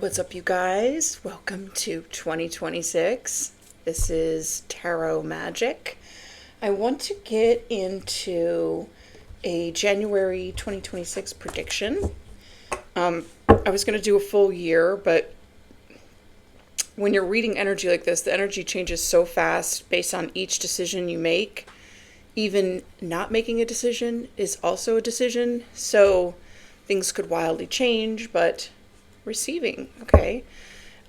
What's up, you guys? Welcome to 2026. This is Tarot Magic. I want to get into a January 2026 prediction. I was going to do a full year, but when you're reading energy like this, the energy changes so fast based on each decision you make. Even not making a decision is also a decision, so things could wildly change, but receiving, okay?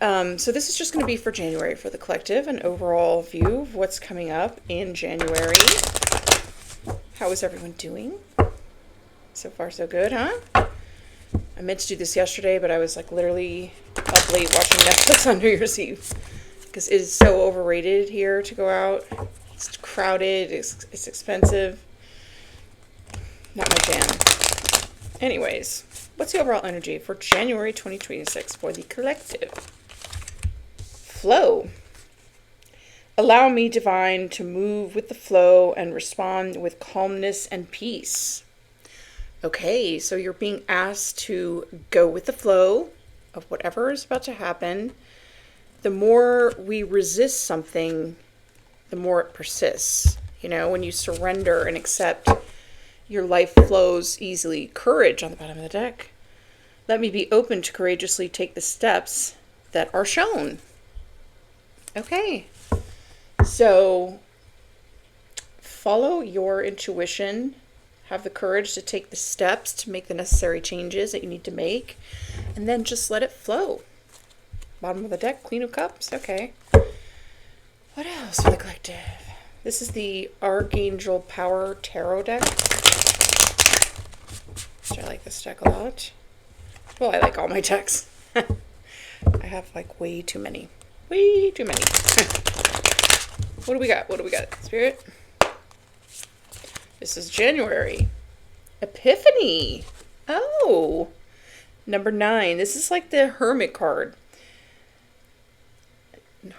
So this is just going to be for January for the collective, an overall view of what's coming up in January. How is everyone doing? So far, so good, huh? I meant to do this yesterday, but I was like literally up late watching Netflix on New Year's Eve because it is so overrated here to go out. It's crowded, it's expensive. Not my jam. Anyways, what's the overall energy for January 2026 for the collective? Flow. Allow me, divine, to move with the flow and respond with calmness and peace. Okay, so you're being asked to go with the flow of whatever is about to happen. The more we resist something, the more it persists. You know, when you surrender and accept, your life flows easily. Courage on the bottom of the deck. Let me be open to courageously take the steps that are shown. Okay. So follow your intuition. Have the courage to take the steps to make the necessary changes that you need to make. And then just let it flow. Bottom of the deck, Queen of Cups. Okay. What else for the collective? This is the Archangel Power Tarot deck. I like this deck a lot. Well, I like all my decks. I have like way too many. Way too many. What do we got? What do we got? Spirit? This is January. Epiphany. Oh. Number 9. This is like the Hermit card.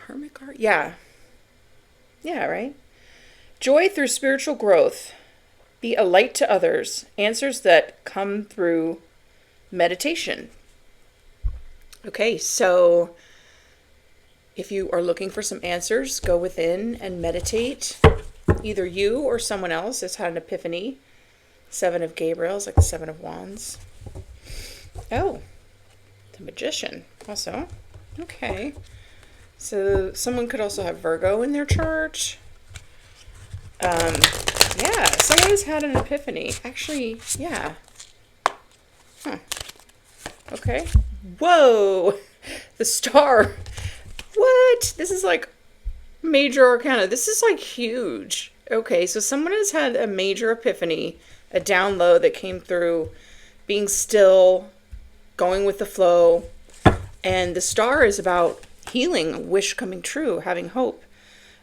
Hermit card? Yeah. Yeah, right? Joy through spiritual growth. Be a light to others. Answers that come through meditation. Okay, so if you are looking for some answers, go within and meditate. Either you or someone else has had an epiphany. 7 of Gabriel is like the 7 of Wands. Oh, the Magician also. Okay. So someone could also have Virgo in their chart. Yeah, someone has had an epiphany. Actually, yeah. Huh. Okay. Whoa! The Star. What? This is like major arcana. This is like huge. Okay, so someone has had a major epiphany, a download that came through being still, going with the flow. And the Star is about healing, a wish coming true, having hope.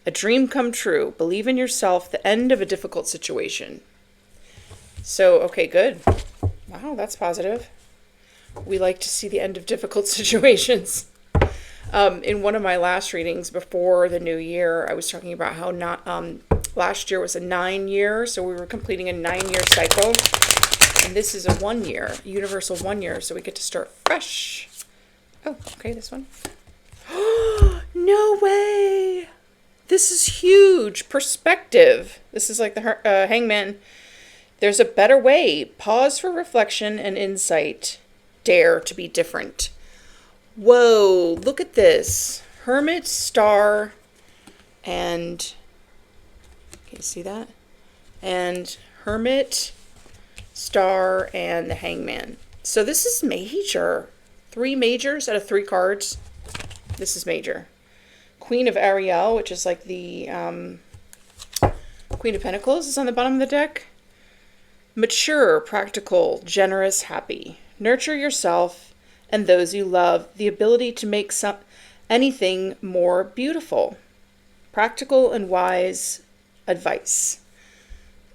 A dream come true. Believe in yourself. The end of a difficult situation. So, okay, good. Wow, that's positive. We like to see the end of difficult situations. In one of my last readings before the new year, I was talking about how last year was a 9-year, so we were completing a 9-year cycle. And this is a 1 year, universal 1 year, so we get to start fresh. Oh, okay, this one. No way! This is huge. Perspective. This is like the Hangman. There's a better way. Pause for reflection and insight. Dare to be different. Whoa, look at this. Hermit, Star, and... Can you see that? And Hermit, Star, and the Hangman. So this is major. 3 majors out of 3 cards. This is major. Queen of Ariel, which is like the Queen of Pentacles, is on the bottom of the deck. Mature, practical, generous, happy. Nurture yourself and those you love. The ability to make anything more beautiful. Practical and wise advice.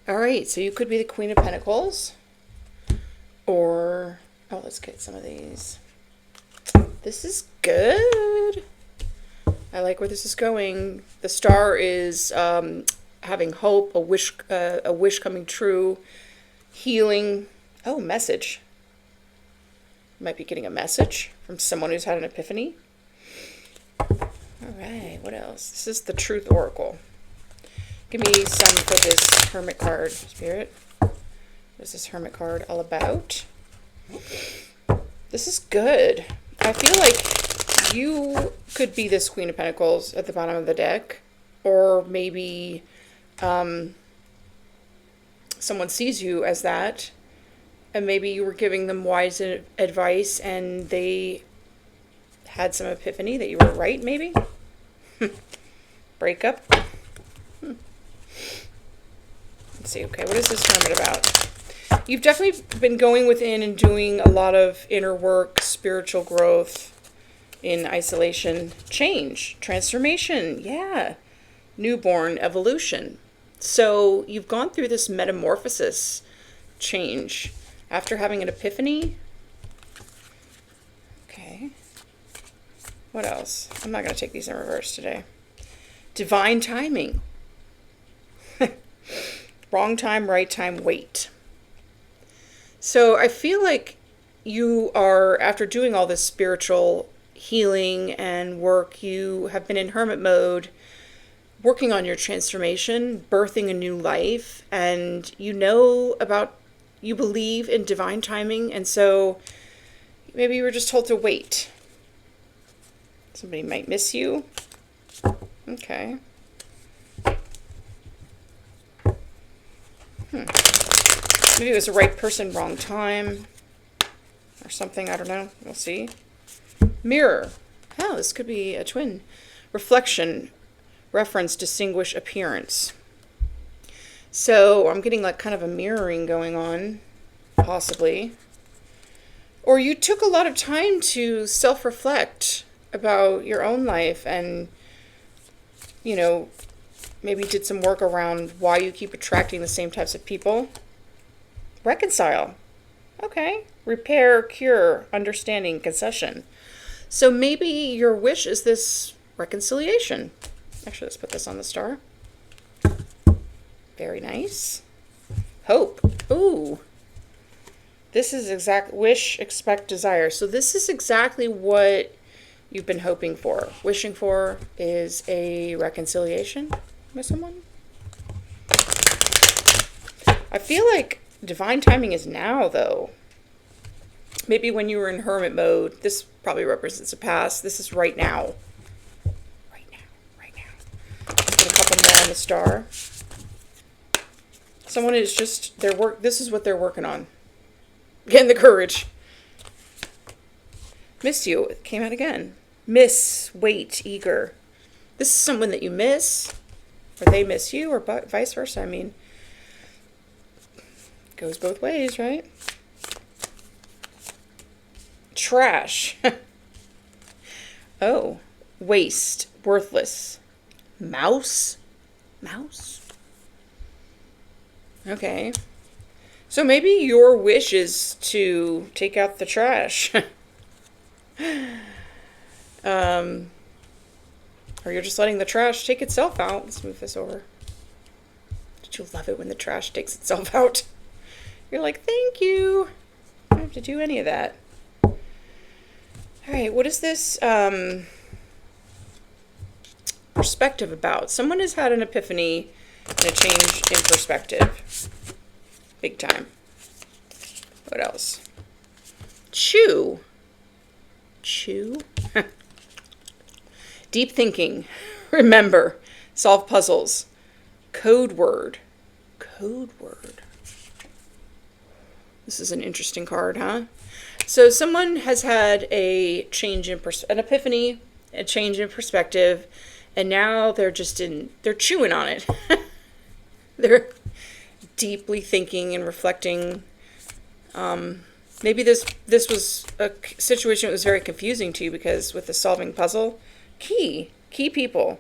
All right, so you could be the Queen of Pentacles. Or, oh, let's get some of these. This is good. I like where this is going. The Star is having hope, a wish coming true, healing. Oh, message. Might be getting a message from someone who's had an epiphany. All right, what else? This is the Truth Oracle. Give me some for this Hermit card, Spirit. What is this Hermit card all about? This is good. I feel like you could be this Queen of Pentacles at the bottom of the deck. Or maybe someone sees you as that. And maybe you were giving them wise advice and they had some epiphany that you were right, maybe? Breakup. Let's see. Okay, what is this Hermit about? You've definitely been going within and doing a lot of inner work, spiritual growth, in isolation, change, transformation, yeah, newborn, evolution. So you've gone through this metamorphosis change after having an epiphany. Okay. What else? I'm not going to take these in reverse today. Divine timing. Wrong time, right time, wait. So I feel like you are, after doing all this spiritual healing and work, you have been in hermit mode, working on your transformation, birthing a new life, and you believe in divine timing, and so maybe you were just told to wait. Somebody might miss you. Okay. Maybe it was the right person, wrong time, or something. I don't know. We'll see. Mirror. Oh, this could be a twin. Reflection. Reference. Distinguish appearance. So I'm getting like kind of a mirroring going on, possibly. Or you took a lot of time to self-reflect about your own life and, you know, maybe did some work around why you keep attracting the same types of people. Reconcile. Okay. Repair, cure, understanding, concession. So maybe your wish is this reconciliation. Actually, let's put this on the star. Very nice. Hope. Ooh. This is exact wish, expect, desire. So this is exactly what you've been hoping for. Wishing for is a reconciliation with someone. I feel like divine timing is now, though. Maybe when you were in hermit mode, this probably represents a past. This is right now. Right now. Right now. Let's get a couple more on the star. Someone is just, this is what they're working on. Getting the courage. Miss you. It came out again. Miss, wait, eager. This is someone that you miss. Or they miss you, or vice versa. I mean, goes both ways, right? Trash. Oh. Waste. Worthless. Mouse. Mouse? Okay. So maybe your wish is to take out the trash. Or you're just letting the trash take itself out. Let's move this over. Don't you love it when the trash takes itself out? You're like, thank you. I don't have to do any of that. All right, what is this perspective about? Someone has had an epiphany and a change in perspective. Big time. What else? Chew. Chew? Deep thinking. Remember. Solve puzzles. Code word. Code word. This is an interesting card, huh? So someone has had a change in an epiphany, a change in perspective, and now they're chewing on it. They're deeply thinking and reflecting. Maybe this was a situation that was very confusing to you because with the solving puzzle, key people,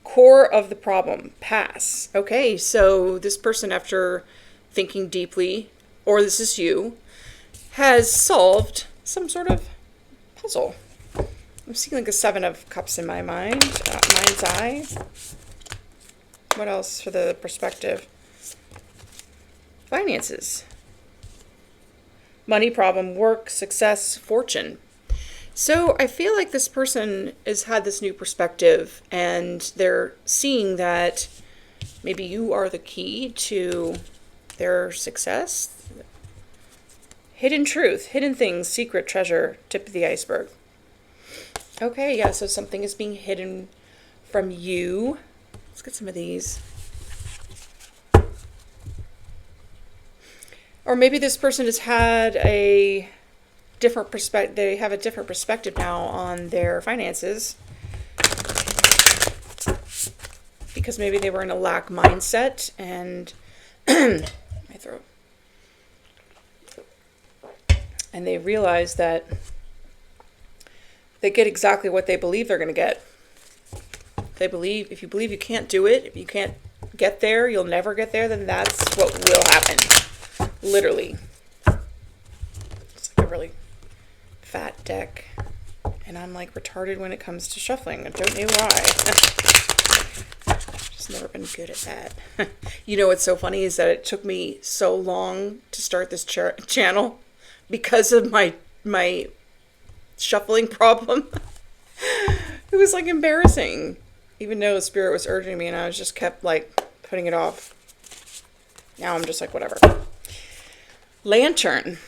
core of the problem, pass. Okay, so this person, after thinking deeply, or this is you, has solved some sort of puzzle. I'm seeing like a 7 of Cups in my mind's eye. What else for the perspective? Finances. Money problem, work, success, fortune. So I feel like this person has had this new perspective, and they're seeing that maybe you are the key to their success. Hidden truth, hidden things, secret treasure, tip of the iceberg. Okay, yeah, so something is being hidden from you. Let's get some of these. Or maybe this person has had a different perspective. They have a different perspective now on their finances, because maybe they were in a lack mindset, and my throat. And they realize that they get exactly what they believe they're going to get. If you believe you can't do it, if you can't get there, you'll never get there, then that's what will happen. Literally. It's like a really fat deck. And I'm like retarded when it comes to shuffling. I don't know why. Just never been good at that. You know what's so funny is that it took me so long to start this channel because of my shuffling problem. It was like embarrassing, even though Spirit was urging me, and I was just kept like putting it off. Now I'm just like, whatever. Lantern.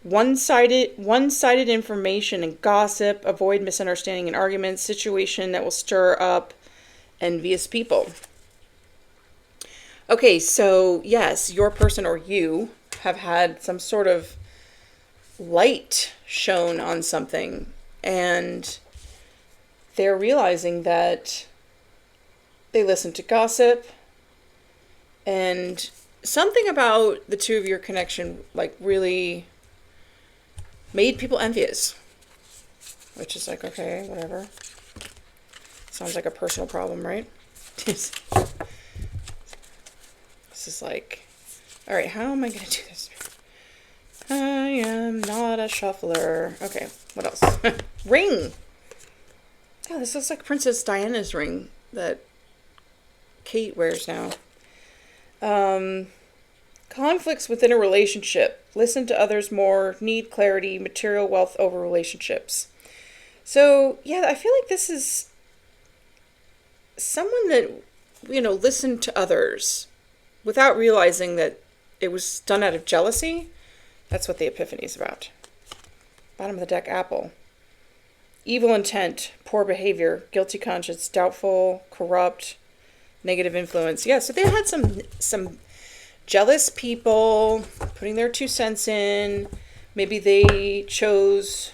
One-sided information and gossip. Avoid misunderstanding and arguments. Situation that will stir up envious people. Okay, so yes, your person or you have had some sort of light shown on something, and they're realizing that they listen to gossip, and something about the two of your connection like really made people envious, which is like, okay, whatever. Sounds like a personal problem, right? This is like, all right, how am I going to do this? I am not a shuffler. Okay, what else? Ring. Oh, this looks like Princess Diana's ring that Kate wears now. Conflicts within a relationship. Listen to others more. Need clarity. Material wealth over relationships. So, yeah, I feel like this is someone that, listened to others without realizing that it was done out of jealousy. That's what the Epiphany is about. Bottom of the deck, Apple. Evil intent, poor behavior, guilty conscience, doubtful, corrupt, negative influence. Yeah, so they had some jealous people putting their 2 cents in. Maybe they chose,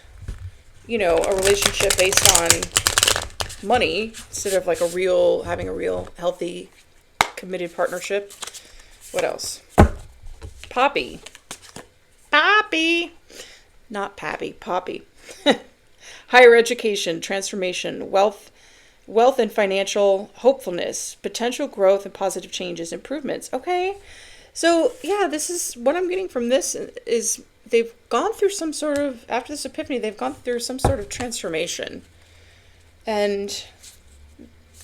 a relationship based on money instead of like having a real healthy, committed partnership. What else? Poppy. Not Pappy, Poppy. Higher education, transformation, wealth and financial hopefulness, potential growth and positive changes, improvements. Okay. So yeah, this is what I'm getting from this is they've gone through some sort of, after this epiphany, they've gone through some sort of transformation. And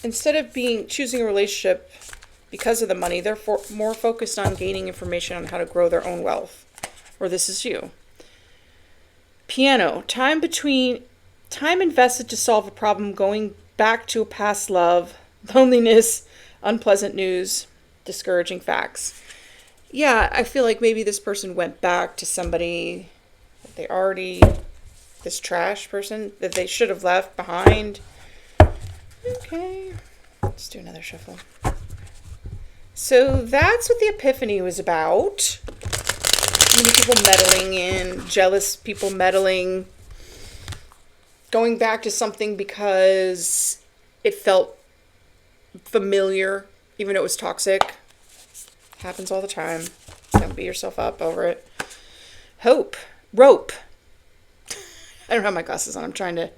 instead of choosing a relationship because of the money, they're more focused on gaining information on how to grow their own wealth. Or this is you. Piano. Time invested to solve a problem, going back to a past love, loneliness, unpleasant news, discouraging facts. Yeah, I feel like maybe this person went back to somebody that this trash person that they should have left behind. Okay, let's do another shuffle. So that's what the Epiphany was about. Many people meddling jealous people meddling, going back to something because it felt familiar, even though it was toxic. Happens all the time. Don't beat yourself up over it. Rope. I don't have my glasses on. I'm trying to.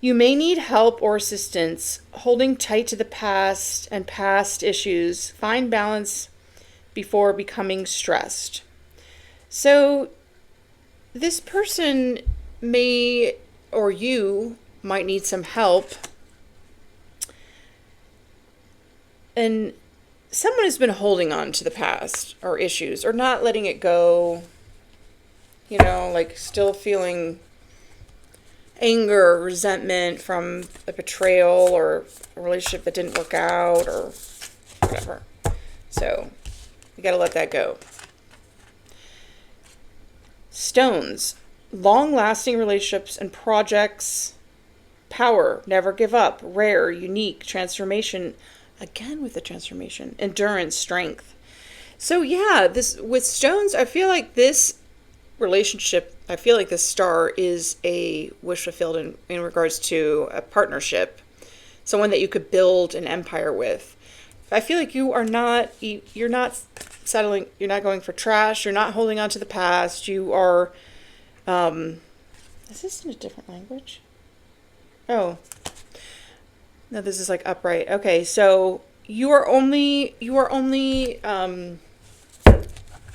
You may need help or assistance holding tight to the past and past issues. Find balance before becoming stressed. So this person may, or you might need some help. And someone has been holding on to the past or issues or not letting it go, like still feeling anger, resentment from a betrayal or a relationship that didn't work out or whatever. So you got to let that go. Stones, long-lasting relationships and projects, power, never give up, rare, unique, transformation, again with the transformation, endurance, strength. So yeah, this with stones, I feel like this relationship, I feel like this star is a wish fulfilled in regards to a partnership, someone that you could build an empire with. I feel like you're not settling, you're not going for trash, you're not holding on to the past, you are, is this in a different language? Oh, no, this is like upright. Okay, so you are only, I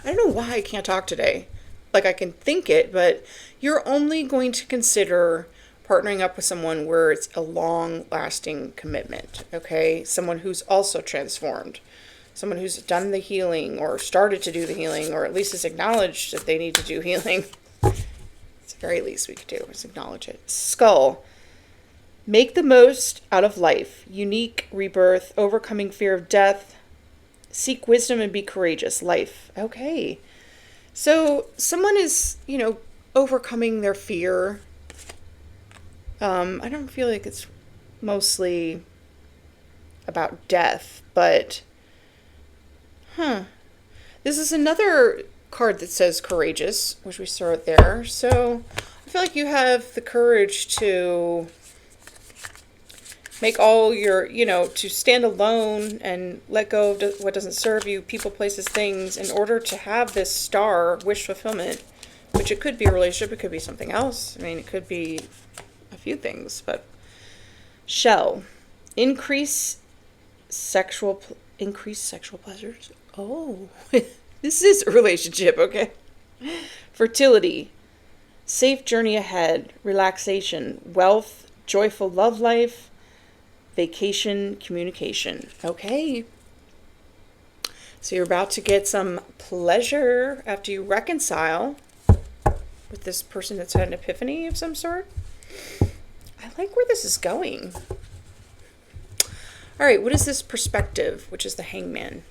don't know why I can't talk today. Like I can think it, but you're only going to consider partnering up with someone where it's a long-lasting commitment, okay? Someone who's also transformed, someone who's done the healing or started to do the healing, or at least has acknowledged that they need to do healing. It's the very least we could do is acknowledge it. Skull. Make the most out of life. Unique rebirth, overcoming fear of death. Seek wisdom and be courageous. Life. Okay. So someone is, overcoming their fear. I don't feel like it's mostly about death, but, this is another card that says courageous, which we saw it there. So I feel like you have the courage to make all your, to stand alone and let go of what doesn't serve you, people, places, things, in order to have this star wish fulfillment, which it could be a relationship, it could be something else. I mean, it could be a few things, but shell, increase sexual pleasures. Oh, this is a relationship. Okay. Fertility, safe journey ahead, relaxation, wealth, joyful love life, vacation, communication. Okay. So you're about to get some pleasure after you reconcile with this person that's had an epiphany of some sort. I like where this is going. All right, what is this perspective, which is the hangman?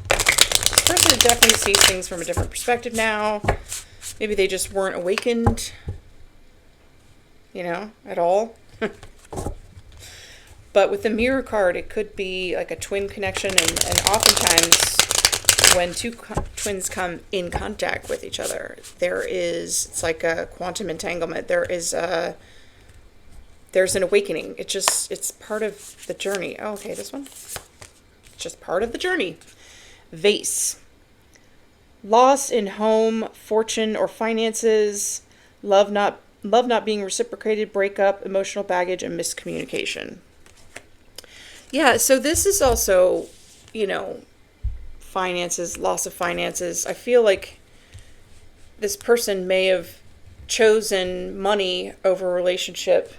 This person definitely sees things from a different perspective now. Maybe they just weren't awakened, at all. But with the mirror card, it could be like a twin connection, and oftentimes when two twins come in contact with each other, it's like a quantum entanglement. There's an awakening. It's part of the journey. Oh, okay, this one. It's just part of the journey. Vase. Loss in home, fortune, or finances, love not being reciprocated, breakup, emotional baggage, and miscommunication. Yeah, so this is also, finances, loss of finances. I feel like this person may have chosen money over a relationship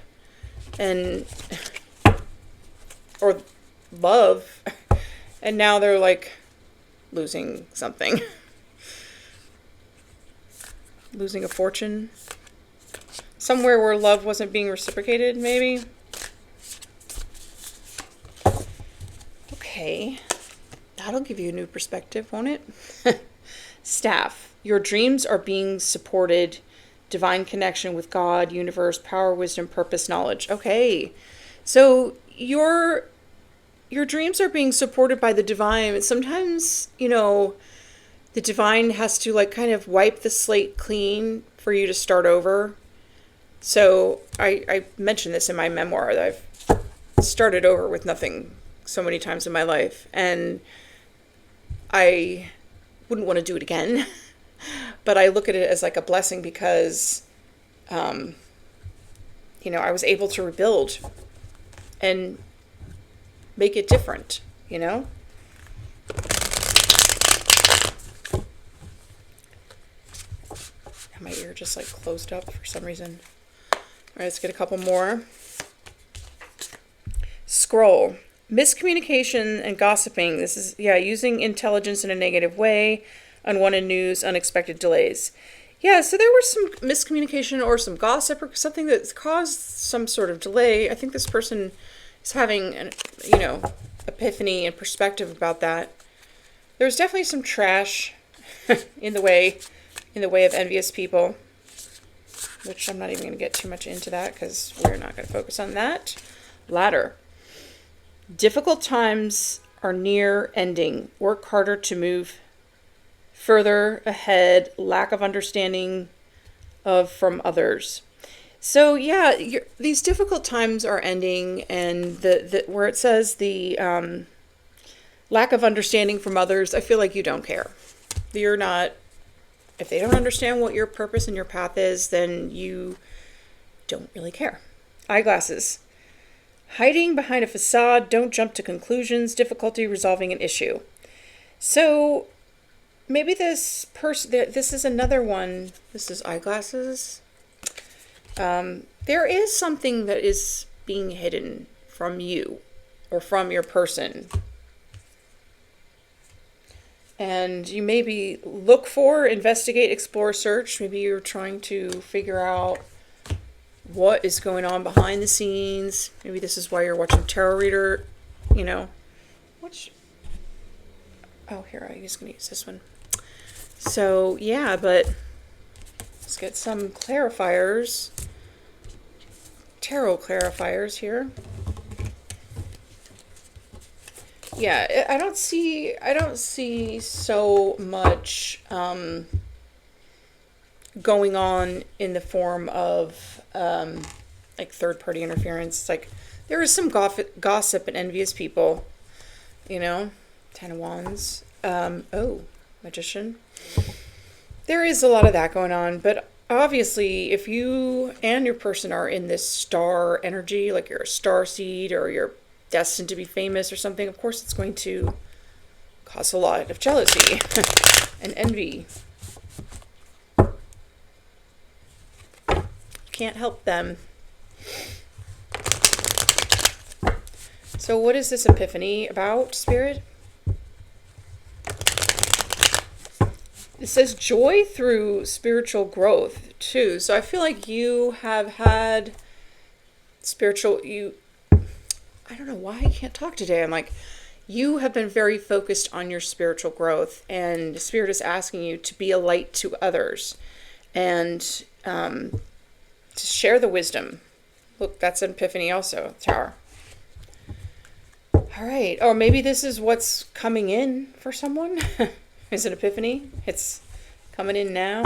or love, and now they're like losing something. Losing a fortune. Somewhere where love wasn't being reciprocated, maybe. Okay. That'll give you a new perspective, won't it? Staff. Your dreams are being supported. Divine connection with God, universe, power, wisdom, purpose, knowledge. Okay. So your dreams are being supported by the divine. Sometimes, the divine has to kind of wipe the slate clean for you to start over. So I mentioned this in my memoir, that I've started over with nothing so many times in my life, and I wouldn't want to do it again. But I look at it as like a blessing because, I was able to rebuild and make it different, My ear just closed up for some reason. All right, let's get a couple more. Scroll. Miscommunication and gossiping. This is, using intelligence in a negative way, unwanted news, unexpected delays. Yeah, so there was some miscommunication or some gossip or something that caused some sort of delay. I think this person is having an, epiphany and perspective about that. There's definitely some trash in the way of envious people, which I'm not even going to get too much into that because we're not going to focus on that. Ladder. Difficult times are near ending. Work harder to move further ahead. Lack of understanding from others. So yeah, these difficult times are ending, and the where it says the lack of understanding from others, I feel like you don't care. You're not. If they don't understand what your purpose and your path is, then you don't really care. Eyeglasses. Hiding behind a facade, don't jump to conclusions, difficulty resolving an issue. So maybe this person, this is another one. This is eyeglasses. There is something that is being hidden from you or from your person. And you maybe look for, investigate, explore, search. Maybe you're trying to figure out what is going on behind the scenes. Maybe this is why you're watching tarot reader, Oh, here, I'm just going to use this one. So, yeah, but let's get some clarifiers. Tarot clarifiers here. Yeah, I don't see so much going on in the form of like third-party interference. Like there is some gossip and envious people, Ten of Wands. Magician. There is a lot of that going on, but obviously if you and your person are in this star energy, like you're a starseed or you're destined to be famous or something, of course it's going to cause a lot of jealousy and envy. Can't help them. So what is this epiphany about, Spirit? It says joy through spiritual growth too. So I feel like you have had I don't know why I can't talk today. I'm like, you have been very focused on your spiritual growth, and the Spirit is asking you to be a light to others and to share the wisdom. Look, that's an epiphany also, Tower. All right. Or maybe this is what's coming in for someone. Is it epiphany? It's coming in now.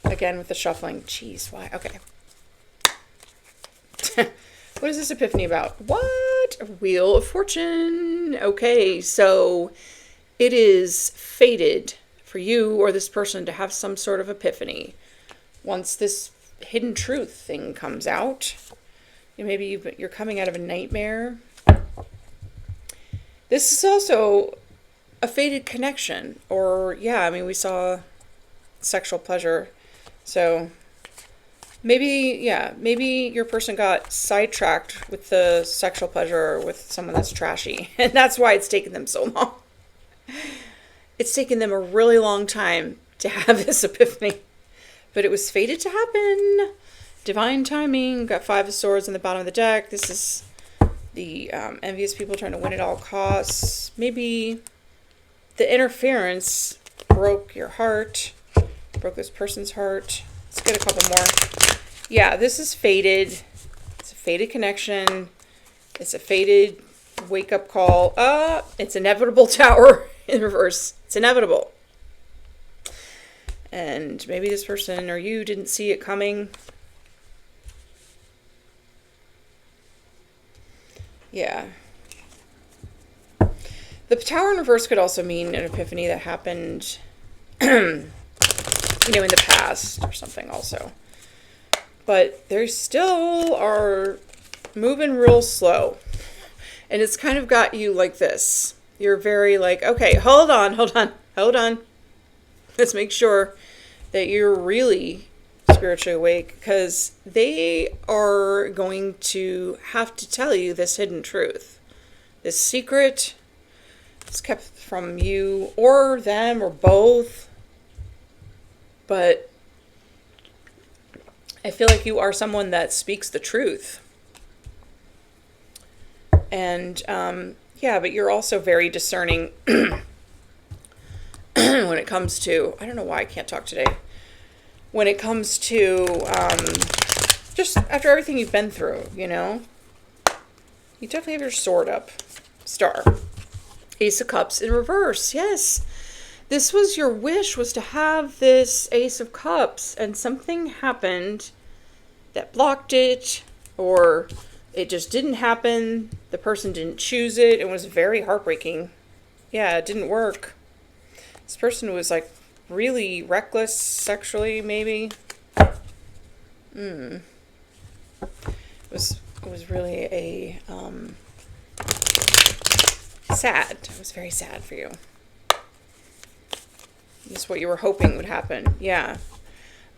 Again with the shuffling. Jeez, why? Okay. What is this epiphany about? What? Wheel of Fortune. Okay, so it is fated for you or this person to have some sort of epiphany once this hidden truth thing comes out. Maybe you're coming out of a nightmare. This is also a fated connection, or we saw sexual pleasure. So maybe your person got sidetracked with the sexual pleasure with someone that's trashy, and that's why it's taken them so long. It's taken them a really long time to have this epiphany, but it was fated to happen. Divine timing. Got 5 of Swords on the bottom of the deck. This is the envious people trying to win at all costs. Maybe the interference broke your heart, broke this person's heart. Let's get a couple more. Yeah, this is fated. It's a fated connection. It's a fated wake-up call. It's inevitable, Tower in reverse. It's inevitable. And maybe this person or you didn't see it coming. Yeah. The Tower in reverse could also mean an epiphany that happened, in the past or something also. But they still are moving real slow. And it's kind of got you like this. You're very like, okay, hold on. Let's make sure that you're really spiritually awake, because they are going to have to tell you this hidden truth, this secret. It's kept from you or them or both. But I feel like you are someone that speaks the truth. And yeah, but you're also very discerning when it comes to, I don't know why I can't talk today. When it comes to just after everything you've been through, you know, you definitely have your sword up. Star. Ace of Cups in reverse. Yes. This was your wish, was to have this Ace of Cups, and something happened that blocked it, or it just didn't happen. The person didn't choose it. It was very heartbreaking. Yeah, it didn't work. This person was like really reckless sexually, maybe. It was really a sad. It was very sad for you. This is what you were hoping would happen. Yeah.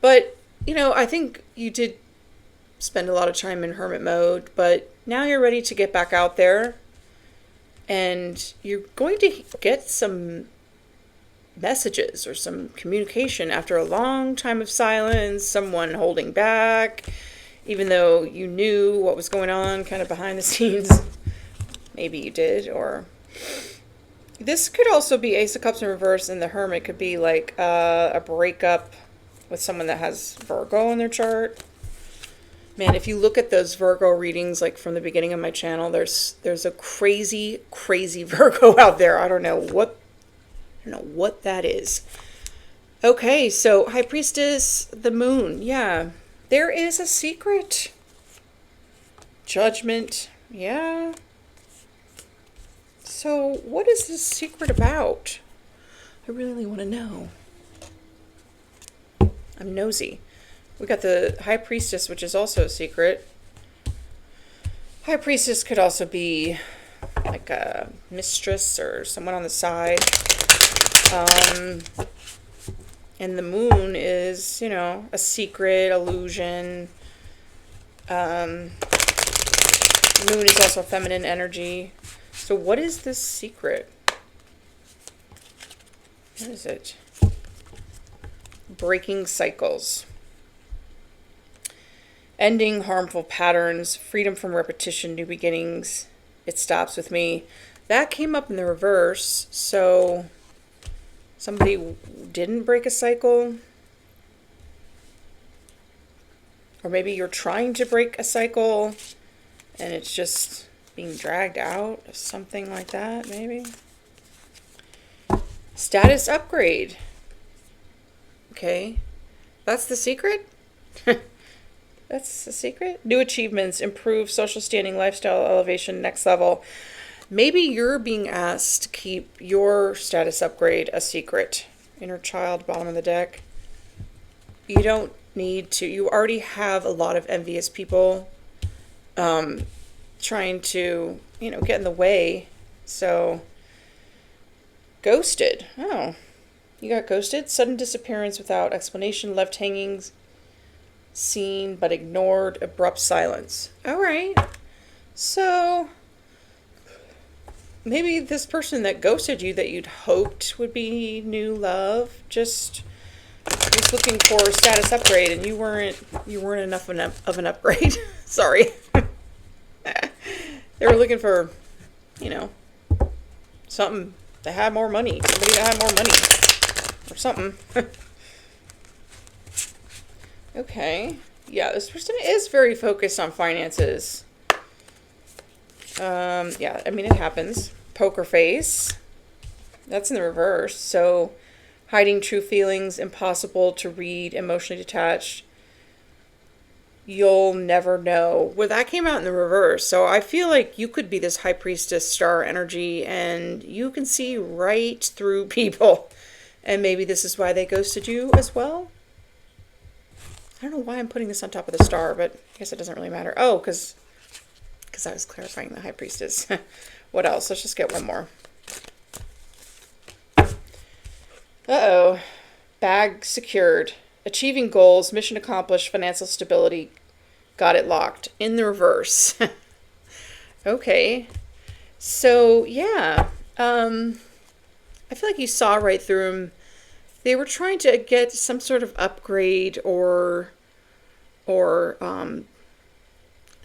But, you know, I think you did spend a lot of time in hermit mode, but now you're ready to get back out there, and you're going to get some messages or some communication after a long time of silence, someone holding back, even though you knew what was going on kind of behind the scenes. Maybe you did, or this could also be Ace of Cups in reverse, and the Hermit could be like a breakup with someone that has Virgo in their chart. Man, if you look at those Virgo readings, like from the beginning of my channel, there's a crazy, crazy Virgo out there. I don't know what that is. Okay, so High Priestess, the Moon. Yeah, there is a secret. Judgment. Yeah. So what is this secret about? I really want to know. I'm nosy. We got the High Priestess, which is also a secret. High Priestess could also be like a mistress or someone on the side. And the Moon is, you know, a secret, illusion. The Moon is also feminine energy. So what is this secret? What is it? Breaking cycles. Ending harmful patterns, freedom from repetition, new beginnings. It stops with me. That came up in the reverse. So somebody didn't break a cycle. Or maybe you're trying to break a cycle and it's just being dragged out. Something like that, maybe. Status upgrade. Okay. That's the secret? That's the secret. New achievements, improve social standing, lifestyle elevation, next level. Maybe you're being asked to keep your status upgrade a secret. Inner child, bottom of the deck. You don't need to. You already have a lot of envious people trying to, you know, get in the way. So, ghosted. Oh, you got ghosted? Sudden disappearance without explanation, left hanging, seen but ignored, abrupt silence. All right. So maybe this person that ghosted you that you'd hoped would be new love just was looking for a status upgrade, and you weren't enough of an upgrade. Sorry. They were looking for, you know, something that had more money. Somebody that had more money. Or something. Okay. Yeah, this person is very focused on finances. Yeah, I mean, it happens. Poker face. That's in the reverse. So, hiding true feelings, impossible to read, emotionally detached. You'll never know. Well, that came out in the reverse. So, I feel like you could be this High Priestess star energy, and you can see right through people. And maybe this is why they ghosted you as well. I don't know why I'm putting this on top of the star, but I guess it doesn't really matter. Oh, because I was clarifying the High Priestess. What else? Let's just get one more. Uh-oh. Bag secured. Achieving goals, mission accomplished, financial stability. Got it locked. In the reverse. Okay. So, yeah. I feel like you saw right through them. They were trying to get some sort of upgrade or a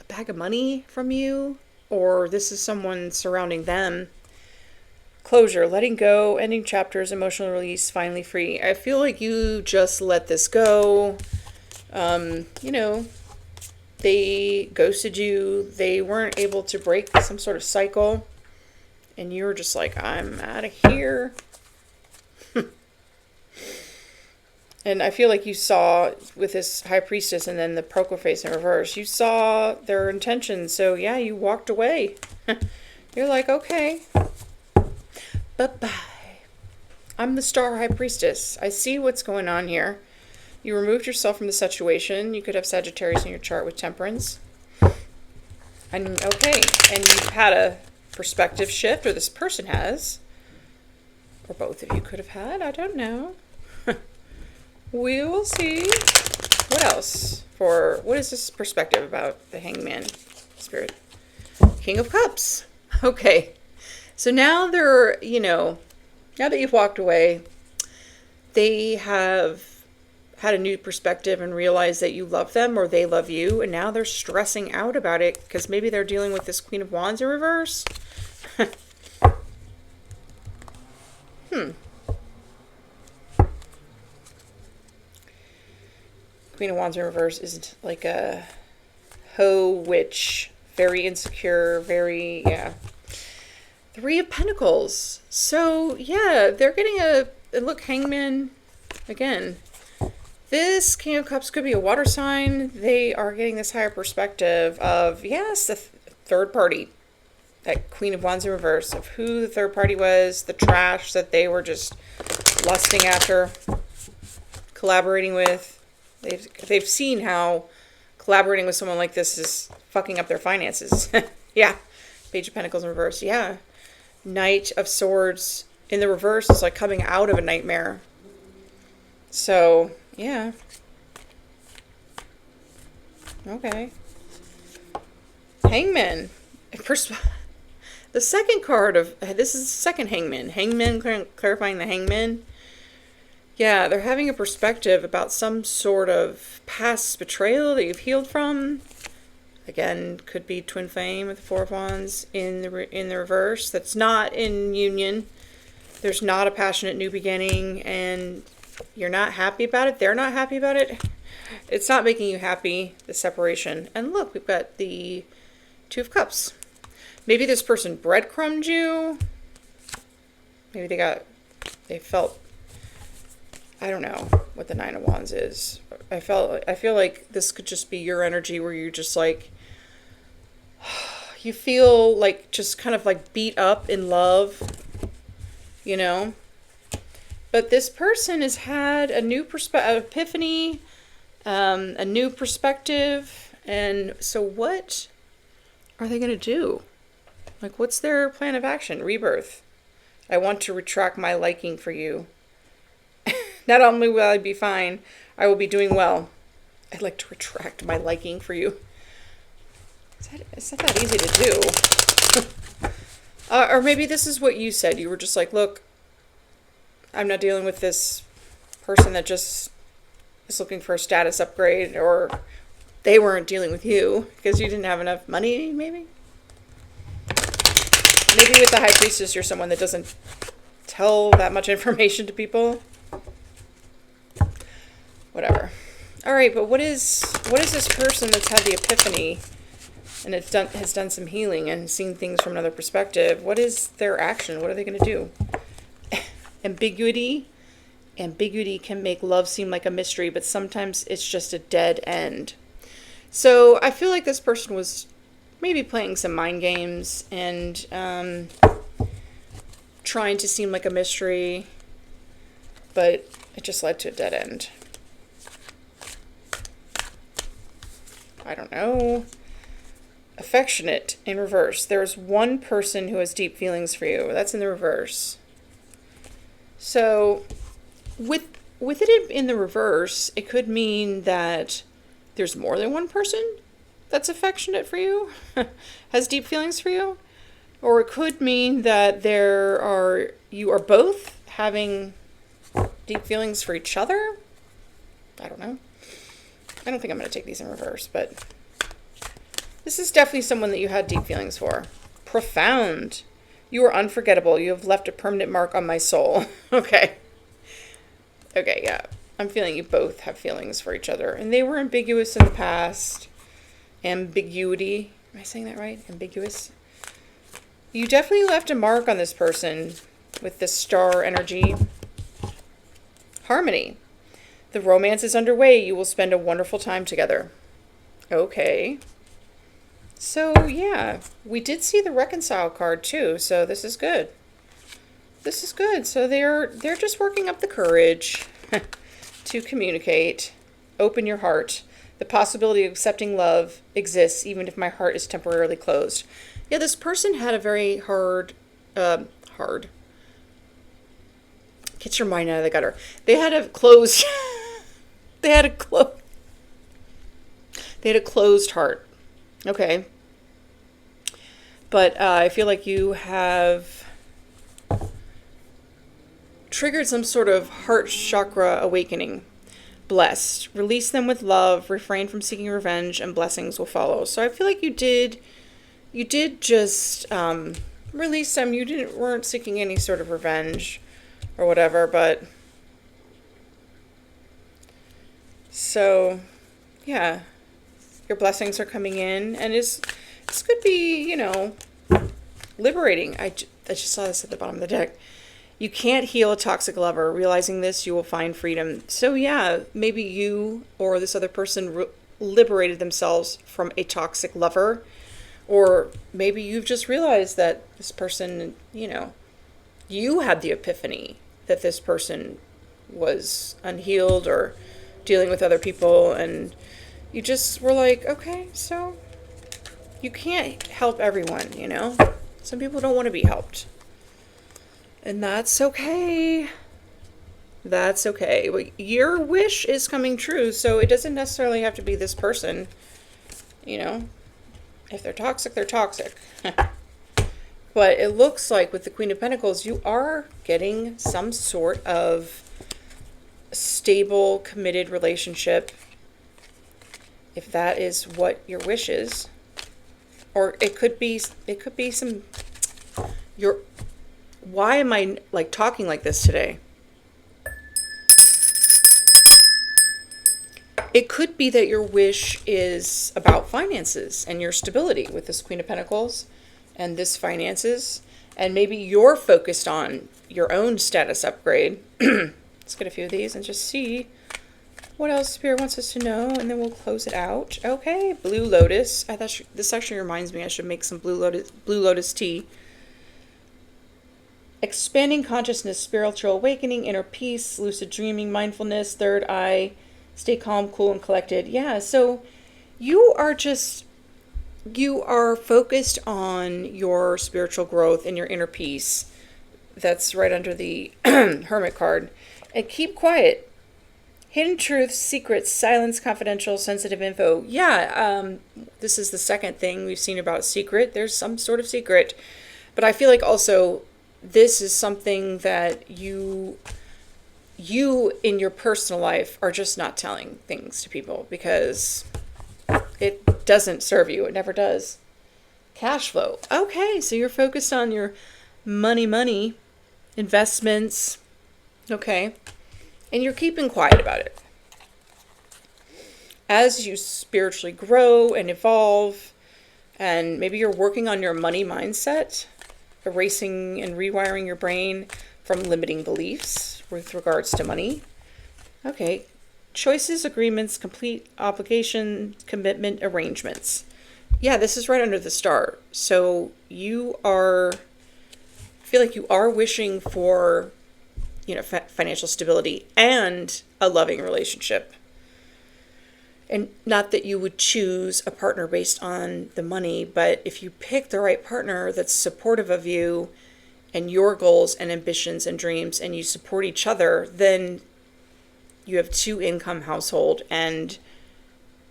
bag of money from you, or this is someone surrounding them. Closure, letting go, ending chapters, emotional release, finally free. I feel like you just let this go. They ghosted you. They weren't able to break some sort of cycle. And you were just like, I'm out of here. And I feel like you saw with this high priestess and then the Procol face in reverse, you saw their intentions. So yeah, you walked away. You're like, okay, bye-bye. I'm the star high priestess. I see what's going on here. You removed yourself from the situation. You could have Sagittarius in your chart with temperance. And okay, and you've had a perspective shift, or this person has. Or both of you could have had, I don't know. We will see. What else? What is this perspective about the hangman spirit? King of Cups. Okay. So now now that you've walked away, they have had a new perspective and realized that you love them or they love you. And now they're stressing out about it because maybe they're dealing with this Queen of Wands in reverse. Queen of Wands in reverse is like a hoe witch, very insecure, Three of Pentacles. So yeah, they're getting look, hangman again. This King of Cups could be a water sign. They are getting this higher perspective of, yes, the third party. That Queen of Wands in reverse, of who the third party was, the trash that they were just lusting after, collaborating with. They've seen how collaborating with someone like this is fucking up their finances. Yeah. Page of Pentacles in reverse. Yeah. Knight of Swords in the reverse is like coming out of a nightmare. So, yeah. Okay. Hangman. The second card of, this is the second hangman. Hangman, clarifying the hangman. Yeah, they're having a perspective about some sort of past betrayal that you've healed from. Again, could be twin flame with the Four of Wands in the reverse. That's not in union. There's not a passionate new beginning, and you're not happy about it. They're not happy about it. It's not making you happy, the separation. And look, we've got the Two of Cups. Maybe this person breadcrumbed you. Maybe they felt, I don't know what the Nine of Wands is. I feel like this could just be your energy where you're just like, you feel like just kind of like beat up in love, But this person has had a new epiphany, a new perspective. And so what are they going to do? Like, what's their plan of action? Rebirth. I want to retract my liking for you. Not only will I be fine, I will be doing well. I'd like to retract my liking for you. It's not that easy to do. Or maybe this is what you said. You were just like, look, I'm not dealing with this person that just is looking for a status upgrade, or they weren't dealing with you because you didn't have enough money, maybe? Maybe with the High Priestess, you're someone that doesn't tell that much information to people. Whatever. All right, but what is this person that's had the epiphany and has done some healing and seen things from another perspective? What is their action? What are they going to do? Ambiguity. Ambiguity can make love seem like a mystery, but sometimes it's just a dead end. So I feel like this person was maybe playing some mind games and trying to seem like a mystery, but it just led to a dead end. I don't know. Affectionate in reverse. There's one person who has deep feelings for you. That's in the reverse. So with it in the reverse, it could mean that there's more than one person that's affectionate for you, has deep feelings for you. Or it could mean that you are both having deep feelings for each other. I don't know. I don't think I'm going to take these in reverse, but this is definitely someone that you had deep feelings for. Profound. You are unforgettable. You have left a permanent mark on my soul. Okay. Okay, yeah. I'm feeling you both have feelings for each other. And they were ambiguous in the past. Ambiguity. Am I saying that right? Ambiguous. You definitely left a mark on this person with the star energy. Harmony. The romance is underway. You will spend a wonderful time together. Okay. So, yeah. We did see the reconcile card, too. So, this is good. This is good. So, they're just working up the courage to communicate. Open your heart. The possibility of accepting love exists, even if my heart is temporarily closed. Yeah, this person had a very hard. Get your mind out of the gutter. They had a closed. They had a closed heart. Okay. But I feel like you have triggered some sort of heart chakra awakening. Blessed. Release them with love. Refrain from seeking revenge, and blessings will follow. So I feel like you did just release them. You weren't seeking any sort of revenge or whatever, but so yeah, your blessings are coming in, and this could be, liberating. I just saw this at the bottom of the deck. You can't heal a toxic lover. Realizing this, you will find freedom. So yeah, maybe you or this other person liberated themselves from a toxic lover. Or maybe you've just realized that this person, you had the epiphany that this person was unhealed or dealing with other people. And you just were like, okay, so you can't help everyone, Some people don't want to be helped. And that's okay. That's okay. Well, your wish is coming true, so it doesn't necessarily have to be this person. If they're toxic, they're toxic. But it looks like with the Queen of Pentacles, you are getting some sort of stable, committed relationship. If that is what your wish is. Or it could be some, why am I talking like this today? It could be that your wish is about finances and your stability with this Queen of Pentacles and this finances. And maybe you're focused on your own status upgrade. Let's get a few of these and just see what else Spirit wants us to know. And then we'll close it out. Okay, Blue Lotus. This actually reminds me I should make some Blue Lotus tea. Expanding consciousness, spiritual awakening, inner peace, lucid dreaming, mindfulness, third eye. Stay calm, cool, and collected. Yeah, so you are focused on your spiritual growth and your inner peace. That's right under the Hermit card. And keep quiet. Hidden truths, secrets, silence, confidential, sensitive info. Yeah, this is the second thing we've seen about secret. There's some sort of secret. But I feel like also this is something that you in your personal life are just not telling things to people because it doesn't serve you. It never does. Cash flow. Okay, so you're focused on your money, investments. Okay. And you're keeping quiet about it. As you spiritually grow and evolve, and maybe you're working on your money mindset, erasing and rewiring your brain from limiting beliefs with regards to money. Okay. Choices, agreements, complete obligation, commitment, arrangements. Yeah, this is right under the star. So I feel like you are wishing for, financial stability and a loving relationship. And not that you would choose a partner based on the money, but if you pick the right partner that's supportive of you and your goals and ambitions and dreams, and you support each other, then you have 2-income household and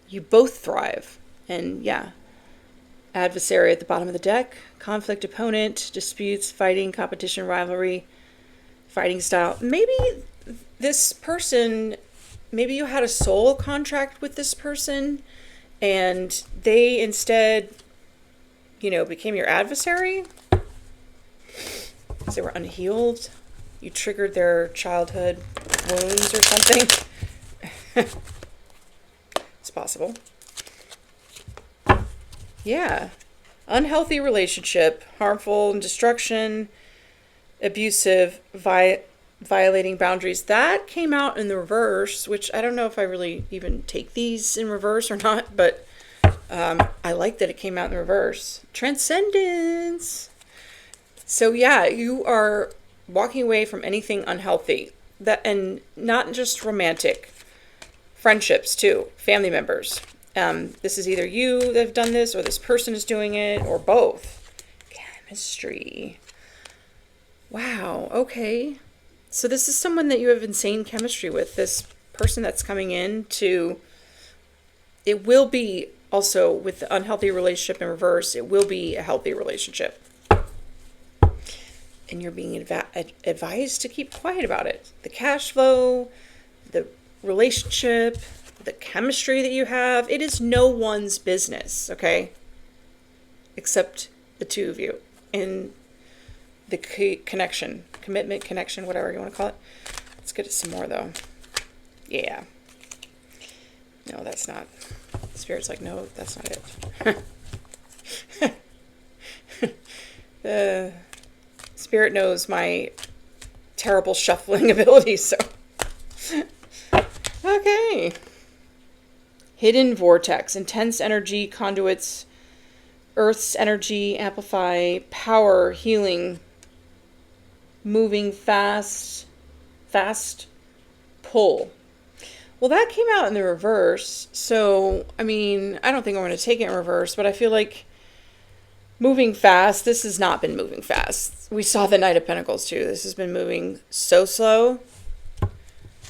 you both thrive. And yeah, Adversary at the bottom of the deck. Conflict, opponent, disputes, fighting, competition, rivalry, fighting style. Maybe this person, maybe you had a soul contract with this person and they instead, became your adversary because they were unhealed. You triggered their childhood wounds or something. It's possible. Yeah. Unhealthy relationship, harmful and destruction, abusive, violating boundaries. That came out in the reverse, which I don't know if I really even take these in reverse or not, but I like that it came out in the reverse. Transcendence. So yeah, you are walking away from anything unhealthy. And not just romantic. Friendships too, family members. This is either you that have done this or this person is doing it or both. Chemistry. Wow, okay. So this is someone that you have insane chemistry with. This person that's coming in it will be also with the unhealthy relationship in reverse, it will be a healthy relationship. And you're being advised to keep quiet about it. The cash flow, the relationship, the chemistry that you have, it is no one's business, okay? Except the two of you. And the connection, commitment, connection, whatever you want to call it. Let's get it some more, though. Yeah. No, that's not. Spirit's like, no, that's not it. The Spirit knows my terrible shuffling abilities, so. Okay. Hidden vortex, intense energy, conduits, Earth's energy, amplify, power, healing, moving fast pull. Well, that came out in the reverse, so, I don't think I'm going to take it in reverse, but I feel like moving fast, this has not been moving fast. We saw the Knight of Pentacles, too. This has been moving so slow.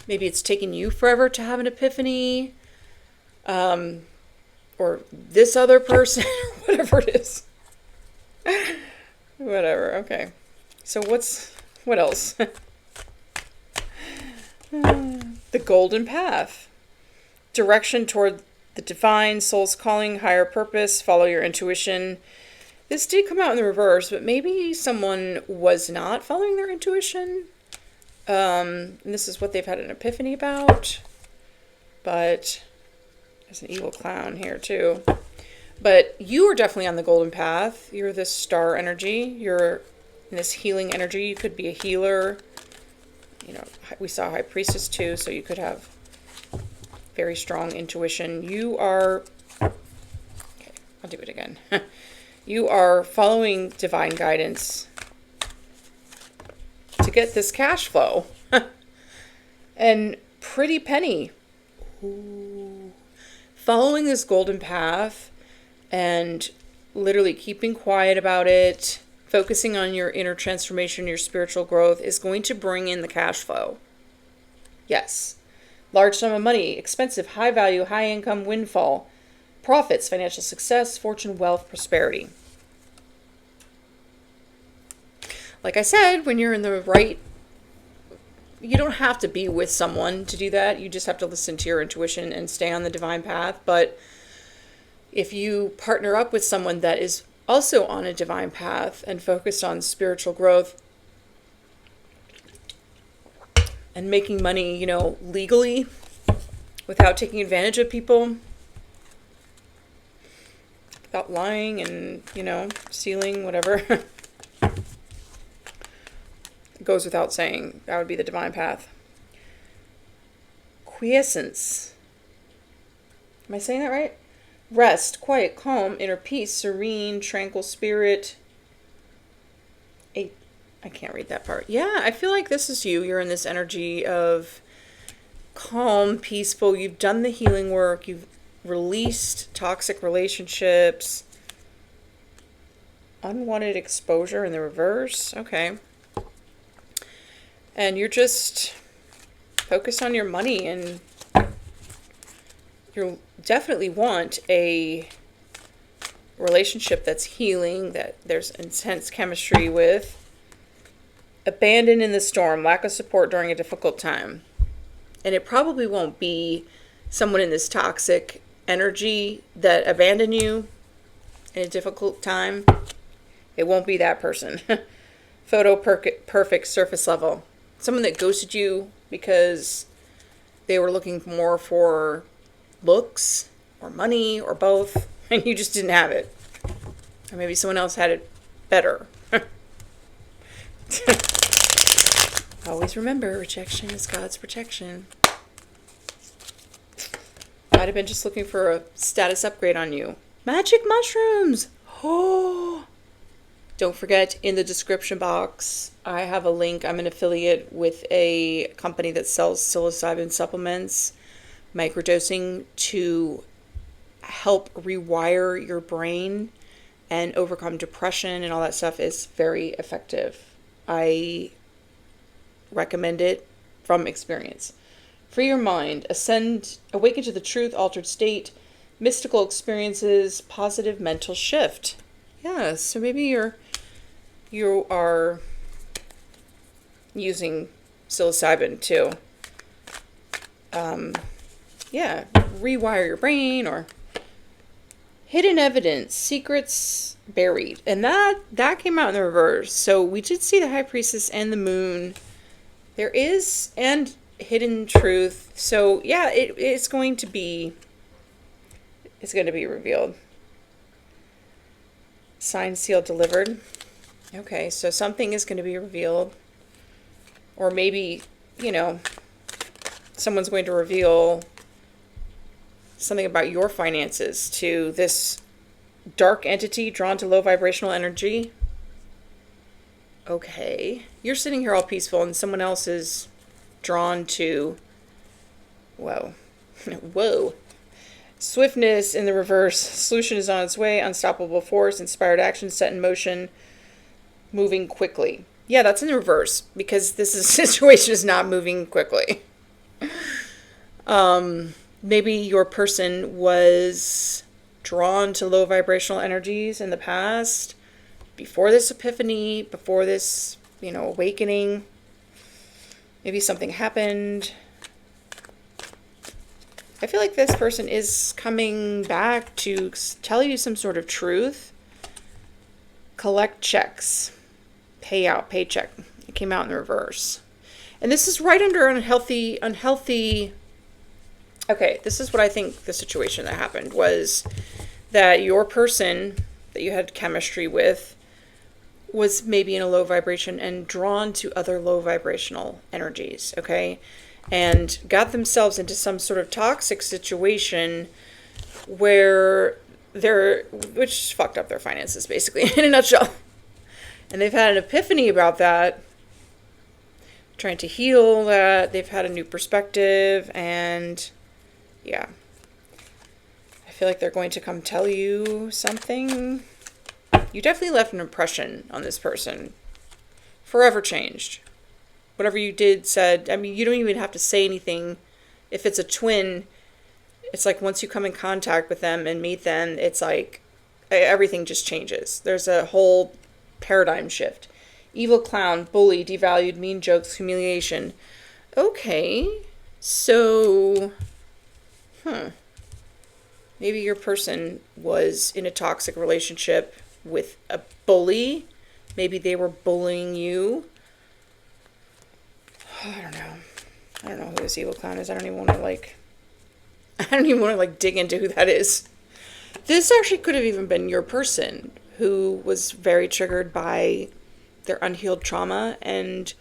Maybe it's taken you forever to have an epiphany. Or this other person, whatever it is. Whatever, okay. So what else? The golden path. Direction toward the divine, soul's calling, higher purpose, follow your intuition. This did come out in the reverse, but maybe someone was not following their intuition. And this is what they've had an epiphany about. But there's an evil clown here too. But you are definitely on the golden path. You're this star energy. You're in this healing energy. You could be a healer. We saw High Priestess too, so you could have very strong intuition. You are... Okay, I'll do it again. You are following divine guidance to get this cash flow. And pretty penny. Ooh. Following this golden path and literally keeping quiet about it, focusing on your inner transformation, your spiritual growth is going to bring in the cash flow. Yes. Large sum of money, expensive, high value, high income, windfall, profits, financial success, fortune, wealth, prosperity. Like I said, when you're in the right, you don't have to be with someone to do that. You just have to listen to your intuition and stay on the divine path. But if you partner up with someone that is also on a divine path and focused on spiritual growth and making money, legally without taking advantage of people, without lying and, stealing, whatever. It goes without saying. That would be the divine path. Quiescence. Am I saying that right? Rest, quiet, calm, inner peace, serene, tranquil spirit. I can't read that part. Yeah, I feel like this is you. You're in this energy of calm, peaceful. You've done the healing work. You've released toxic relationships. Unwanted exposure in the reverse. Okay. And you're just focused on your money, and you definitely want a relationship that's healing, that there's intense chemistry with. Abandoned in the storm, lack of support during a difficult time. And it probably won't be someone in this toxic energy that abandoned you in a difficult time. It won't be that person. Photo perfect surface level. Someone that ghosted you because they were looking more for looks or money or both, and you just didn't have it. Or maybe someone else had it better. Always remember, rejection is God's protection. Might have been just looking for a status upgrade on you. Magic mushrooms! Oh! Don't forget, in the description box, I have a link. I'm an affiliate with a company that sells psilocybin supplements, microdosing, to help rewire your brain and overcome depression and all that stuff. Is very effective. I recommend it from experience. Free your mind, ascend, awaken to the truth, altered state, mystical experiences, positive mental shift. Yeah, so maybe you are using psilocybin to rewire your brain, or hidden evidence, secrets buried. And that came out in the reverse. So we did see the High Priestess and the Moon. There is, and hidden truth. So yeah, it's going to be revealed. Signed, sealed, delivered. Okay, so something is going to be revealed. Or maybe, someone's going to reveal something about your finances to this dark entity drawn to low vibrational energy. Okay. You're sitting here all peaceful and someone else is drawn to, whoa. Swiftness in the reverse. Solution is on its way. Unstoppable force. Inspired action set in motion. Moving quickly. Yeah, that's in the reverse because this situation is not moving quickly. Maybe your person was drawn to low vibrational energies in the past, before this epiphany, before this, awakening. Maybe something happened. I feel like this person is coming back to tell you some sort of truth. Collect checks. Payout, paycheck. It came out in the reverse. And this is right under unhealthy. Okay, this is what I think the situation that happened was, that your person that you had chemistry with was maybe in a low vibration and drawn to other low vibrational energies, okay? And got themselves into some sort of toxic situation where which fucked up their finances, basically, in a nutshell. And they've had an epiphany about that, trying to heal that. They've had a new perspective, and yeah. I feel like they're going to come tell you something. You definitely left an impression on this person. Forever changed. Whatever you did, said, you don't even have to say anything. If it's a twin, it's like once you come in contact with them and meet them, it's like everything just changes. There's a whole paradigm shift. Evil clown, bully, devalued, mean jokes, humiliation. Okay, so, maybe your person was in a toxic relationship with a bully. Maybe they were bullying you. I don't know who this evil clown is. I don't even want to dig into who that is. This actually could have even been your person who was very triggered by their unhealed trauma and,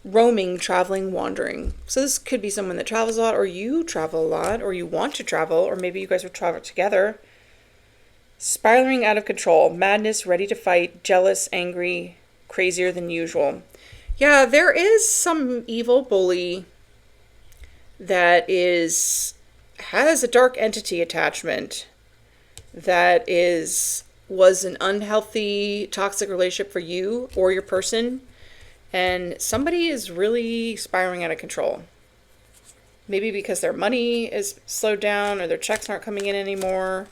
roaming, traveling, wandering. So this could be someone that travels a lot, or you travel a lot, or you want to travel, or maybe you guys will travel together. Spiraling out of control, madness, ready to fight, jealous, angry, crazier than usual. Yeah, there is some evil bully that has a dark entity attachment that was an unhealthy, toxic relationship for you or your person, and somebody is really spiraling out of control. Maybe because their money is slowed down or their checks aren't coming in anymore,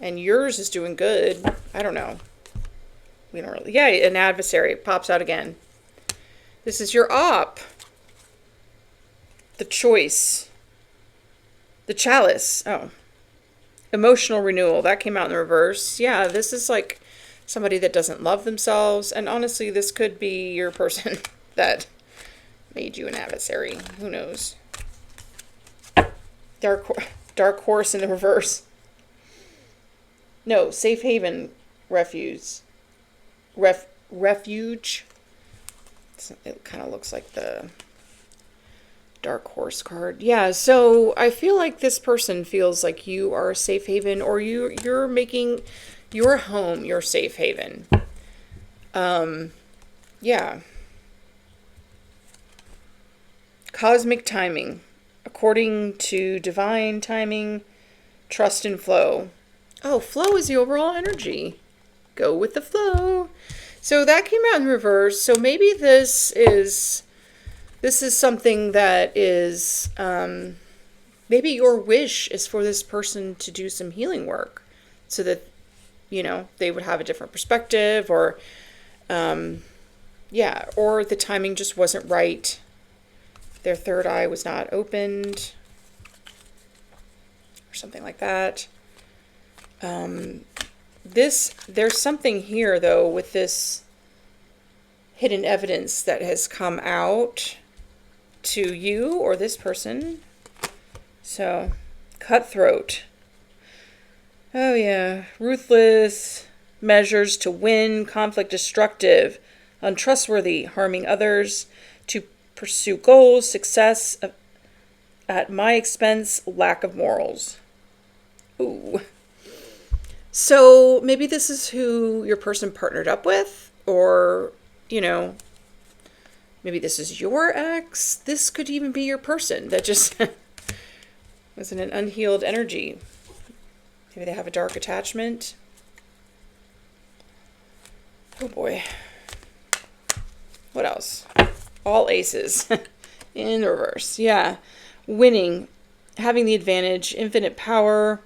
And yours is doing good. I don't know. We don't really. Yeah, an adversary pops out again. This is your op. The choice. The chalice. Oh. Emotional renewal. That came out in the reverse. Yeah, this is like somebody that doesn't love themselves. And honestly, this could be your person that made you an adversary. Who knows? Dark horse in the reverse. No, safe haven, refuge. Refuge. It kind of looks like the dark horse card. Yeah, so I feel like this person feels like you are a safe haven, or you're making your home your safe haven. Yeah. Cosmic timing. According to divine timing, trust and flow. Oh, flow is the overall energy. Go with the flow. So that came out in reverse. So maybe this is something that is, maybe your wish is for this person to do some healing work so that, they would have a different perspective, or, or the timing just wasn't right. Their third eye was not opened or something like that. There's something here though with this hidden evidence that has come out to you or this person. So, cutthroat. Oh yeah, ruthless, measures to win, conflict, destructive, untrustworthy, harming others, to pursue goals, success at my expense, lack of morals. Ooh. So maybe this is who your person partnered up with, or, maybe this is your ex. This could even be your person that just was in an unhealed energy. Maybe they have a dark attachment. Oh boy. What else? All aces in reverse. Yeah. Winning, having the advantage, infinite power,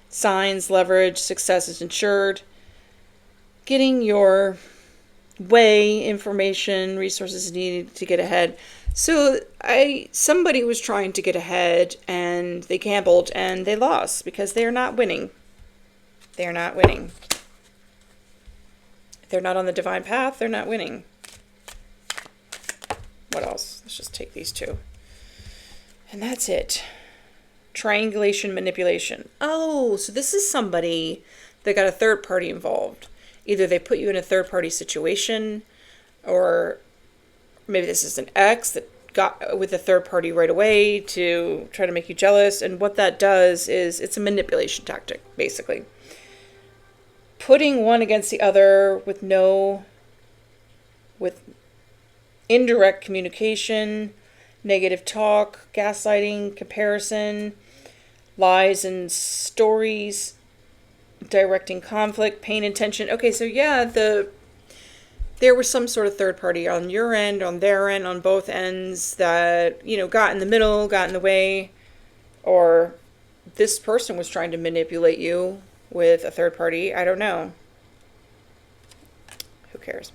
signs, leverage, success is ensured, getting your way, information, resources needed to get ahead. So somebody was trying to get ahead and they gambled and they lost because they're not winning. They're not winning. If they're not on the divine path, they're not winning. What else? Let's just take these two. And that's it. Triangulation, manipulation. Oh, so this is somebody that got a third party involved. Either they put you in a third party situation, or maybe this is an ex that got with a third party right away to try to make you jealous. And what that does is it's a manipulation tactic, basically. Putting one against the other with indirect communication, negative talk, gaslighting, comparison, lies and stories, directing conflict, pain and tension. Okay, so yeah, there was some sort of third party on your end, on their end, on both ends that, got in the middle, got in the way, or this person was trying to manipulate you with a third party. I don't know. Who cares?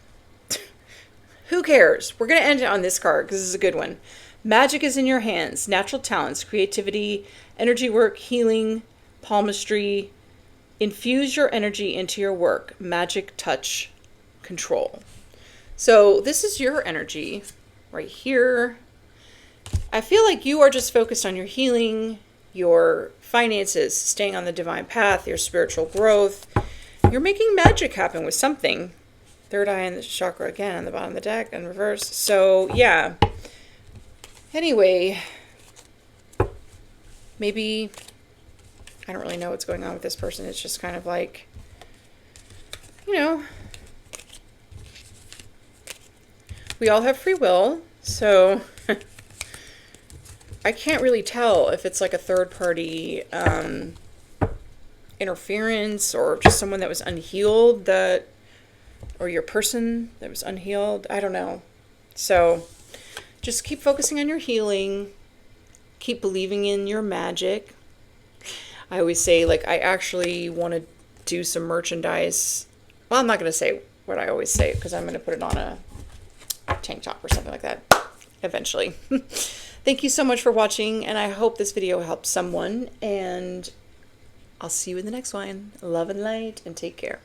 Who cares? We're going to end it on this card because this is a good one. Magic is in your hands. Natural talents, creativity, energy work, healing, palmistry. Infuse your energy into your work. Magic, touch, control. So this is your energy right here. I feel like you are just focused on your healing, your finances, staying on the divine path, your spiritual growth. You're making magic happen with something. Third eye in the chakra again on the bottom of the deck in reverse. So yeah. Anyway, maybe I don't really know what's going on with this person. It's just kind of like, we all have free will. So I can't really tell if it's like a third party interference, or just someone that was unhealed, or your person that was unhealed. I don't know. So just keep focusing on your healing. Keep believing in your magic. I always say, I actually want to do some merchandise. Well, I'm not going to say what I always say because I'm going to put it on a tank top or something like that eventually. Thank you so much for watching, and I hope this video helps someone, and I'll see you in the next one. Love and light, and take care.